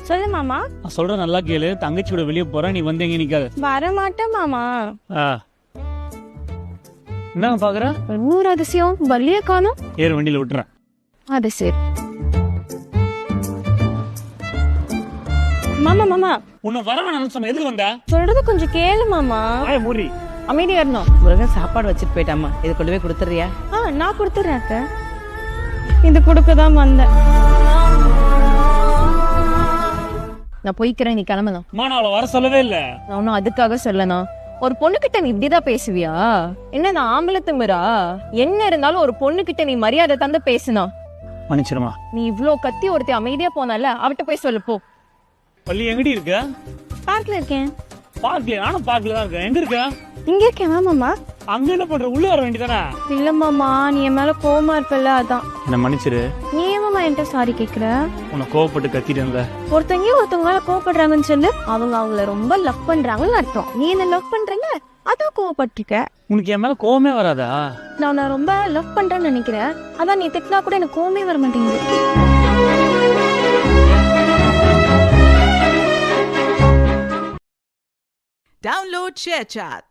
சொல்லு மாமா. நான் சொல்ற நல்லா கேளு. தங்கச்சியோட வெளியே போற, நீ வந்து எங்க நிக்காத. வர மாட்டேன் மாமா. என்ன பாக்குற? இன்னொரு அதிசயம், வள்ளிய காணோம். ஏறு, வண்டியில விட்டுறேன். அது சரி. மாமா மாமா, உன்னை வர வேணாம்னு சொன்ன, எதுக்கு வந்த? சொல்றது கொஞ்சம் கேளு மாமா. ஆய மூடி. அமைதியா இருந்தோம். முருகன் சாப்பாடு வச்சுட்டு போயிட்டாமா, இதை கொண்டு போய் கொடுத்துறியா? நான் கொடுத்துறேன் அத்தை. இது கொடுக்கதான் வந்தேன். நான் போய்க்கிறேன், நீ கிளம்பலாம். நான் அவளை வர சொல்லவே இல்ல. நான் ஒன்னும் அதுக்காக சொல்லணும். ஒரு பொண்ணுகிட்ட நீ இப்படிதான் பேசுவியா? என்ன நான் ஆம்பளை திமிரா? என்ன இருந்தாலும் ஒரு பொண்ணுகிட்ட நீ மரியாதை தந்து பேசணும். மன்னிச்சிருமா. நீ இவ்ளோ கத்தி ஒருத்தி அமைதியா போனால, அவட்ட போய் சொல்லு போ. பள்ளி எங்கடி இருக்க? பார்க்ல இருக்கேன். பார்க்கல? நானும் பார்க்கல தான் இருக்கேன். எங்க இருக்க? இங்க இருக்கேன் மாமா. அங்க என்ன பண்ற? உள்ள வர வேண்டியதானே? இல்ல மாமா, நீ என் மேல கோவமா இருப்பல, அதான். என்ன மன்னிச்சிரு. நீ ஏன் மாமா என்கிட்ட சாரி கேக்குற? உன்னை கோவப்பட்டு கத்திட்டேன்ல. ஒருத்தவங்க மேல கோவப்படுறாங்கன்னு சொல்லு, அவங்க அவங்கள ரொம்ப லவ் பண்றாங்கன்னு அர்த்தம். நீ என்ன லவ் பண்றீங்க, அதான் கோவப்பட்டிருக்க. உனக்கு என் மேல கோவமே வராதா? நான் ரொம்ப லவ் பண்றேன்னு நினைக்கிறேன். அதான் நீ திட்டினா கூட எனக்கு கோவமே வர மாட்டேங்குது. Download ShareChat.